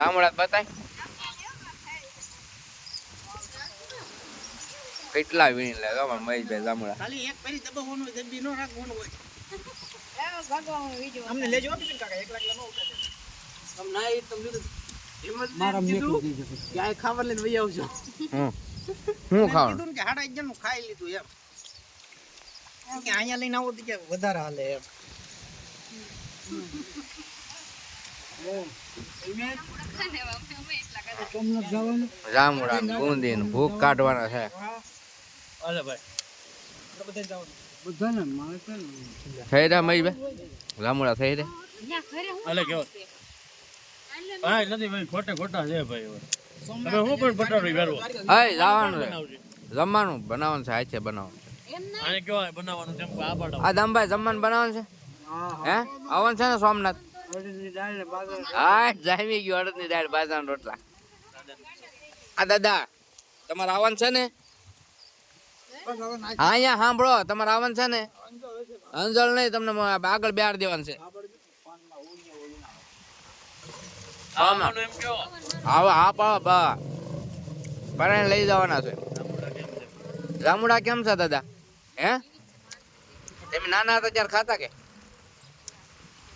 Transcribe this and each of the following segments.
ગામડા બતાય કેટલા વીણી લાગે અમાર મહેશભાઈ ગામડા ખાલી એક ફેરી દબાવવાનું હોય જલ્દી નો રાખવાનું હોય અમને લેજો બિપિન કાકા 1 લાખ નો ઉતારે તમ ના એ તમ લીધું હિંમત મારા મેકું દીજો કે આ ખાવા લઈને વઈ આવજો હું ખાવ કીધું કે હાડા એક જણનું ખાઈ લીધું એમ કે અહીંયા લઈને આવો તો કે વધારે હાલે એમ જામુડા બુંદી ભૂખ કાઢવાના છે અલે ભાઈ બધા જવાનું બધાને મારે છે થઈ રહ્યા મહેશભાઈ ગામડા થઈ રહ્યા અલે કેવો ભાઈ નથી ભાઈ ખોટા છે ભાઈ હવે હું પણ બટાડો વેરવો અય જવાનું છે જમવાનું બનાવવાનું છે આચે બનાવવાનું એમ આને કેવો બનાવવાનું છે આ પાડો આ દમભાઈ જમવાનું બનાવવાનું છે હે આવવાનું છે ને સોમનાથ હા જામી ગયું અડદની દાળ બાજરાના રોટલા આ દાદા તમારે આવવાનું છે ને હા અહીંયા સાંભળો તમારે આવવાનું છે ને અંજલ નહીં તમને આગળ બેહાર દેવાનું છે હા પા પરાણે લઈ જવાના છે જામુડા કેમ છે દાદા હે તમે નાના હતા ત્યારે ખાતા કે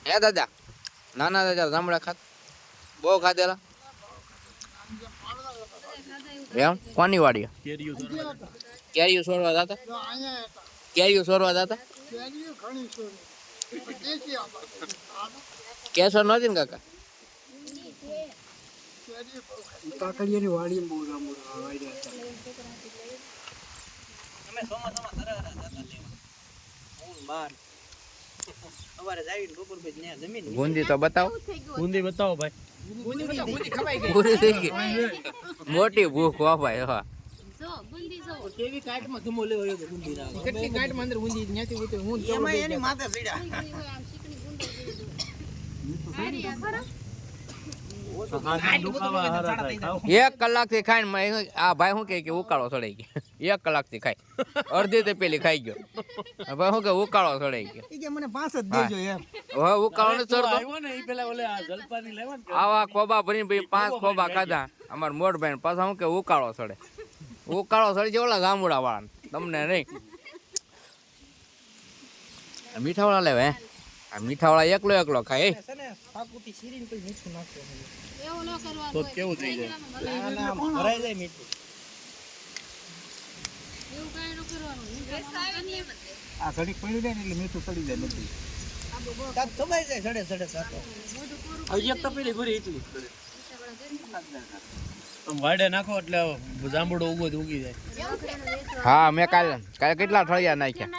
હે દાદા નાના હતા ત્યારે જામુડા ખાતા બહુ ખાધેલા એમ કોની વાડી કેરીઓ છોડવા જતા કેરીઓ છોડવા જતા કેસર નહોતી ને કાકા કાકડિયાની વાડી બહુ જામુડા વાડ્યા અમે સોમાસમાં તરત હતા લેવા હું બાર અમારે જાવીને બપોર પછી ન્યા જમીન બુંદી તો બતાવો બુંદી બતાવો ભાઈ બુંદી ખવાઈ ગઈ પૂરી થઈ ગઈ મોટી ભૂખ વાપાય હા જો બુંદી જો કેવી કાટમાં ધમો લેવો તો બુંદી ના કેટલી કાટમાં અંદર બુંદી ન્યાથી ઉતે હું એમાં એની માથે સીડા આમ ચીકણી ગુંદર સારી આ ખરા 1 કલાકથી ખાઈને આ ભાઈ શું કે ઉકાળો ચડાઈ ગયો 1 કલાકથી ખાઈ અડધી તે પેલી ખાઈ ગયો ભાઈ શું કે ઉકાળો ચડાઈ ગયો કે મને 5 જ દેજો એમ હવે ઉકાળો ને ચડતો આવ્યો ને ઈ પેલા ઓલે આ જલપાની લેવા ને આવા ખોબા ભરીને ભાઈ 5 ખોબા ખાધા અમાર મોટ ભાઈ પાછા શું કે ઉકાળો ચડે ઉકાળો ચડી જાય ઓલા ગામડા વાળા તમને નહીં મીઠા વાળા લેવા હે આ મીઠા વાળા એકલો ખાય છે ને સાકુતી શીરીને કોઈ મીઠું નાખતો એવું ન કરવાનું તો કેવું થઈ જાય ના ભરાઈ જાય મીઠું એવું કાઈ ન કરવાનું આ ઘડી પડી જાય ને એટલે મીઠું પડી જાય નથી તાત સમાઈ જાય સડે સાતો એક તો પેલી ભરી એટલી આમ વાડે નાખો એટલે જાંબુડો ઉગો ઉગી જાય હા મેં કાલે કેટલા ઠળિયા નાખ્યા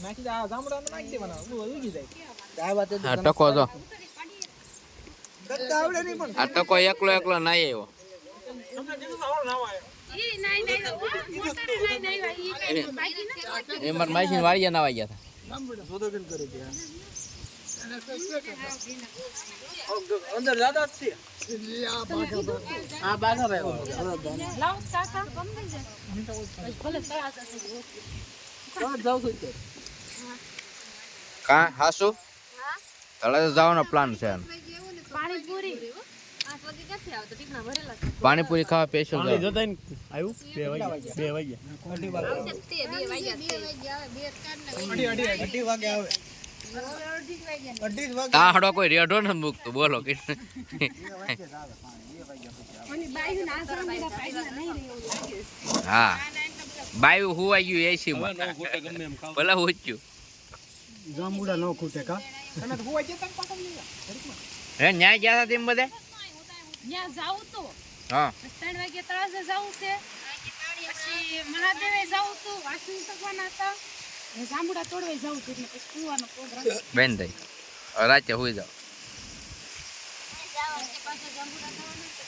નાખી દે આ જાંબુડા નાખી દેવાના ઉગી જાય આ વાત આ ટકો જો કરતા આવડે નહીં પણ આ ટકો એકલો નાઈ આવ્યો ઈ નહીં મોટર નહીં ઈ કઈ બાકી ન એ માર માસી વાળિયા નાવા ગયા હતા શોધોગન કરે છે અંદર જાતા જ છે આ બાગા ભાઈ લાવ કાકા ગમે જાય ભલે ત્રાસ હશે જાવ છું કા હાસુ હા તળે જવાનો પ્લાન છે પાણીપુરી 5 વાગે ક્યાંથી આવતો ટીકના ભરેલા છે પાણીપુરી ખાવા સ્પેશિયલ પાણી જોતા ને આવ્યું 2 વાગ્યા આવશે તે 2 વાગ્યા અઢી વાગે આવે તાહડો કોઈ રેડો ન મૂકતો બોલો કે ઓલી બાઈ ના આશ્રમના પાઈના નહીં રહ્યો લાગે હા બાયું હુવાઈ ગયું એસી માં ગમે એમ ખાવ ભલે હુચ્યું જાંબુડા ન ખૂટે કા તમે તો હોવા જતા પાછા હે ન્યાય ગયા હતા તેમ બધે ત્યાં જાવું તો હા 3 વાગે તળાજે જાવું છે પછી મહાદેવે જાવું તો વાસણ તકવાના હતા ને જાંબુડા તોડવા જાવું તો એટલે પછી કુવાનો પ્રોગ્રામ બેન થઈ રાતે હુઈ જાવ પાછા જાંબુડા ખાવાના તો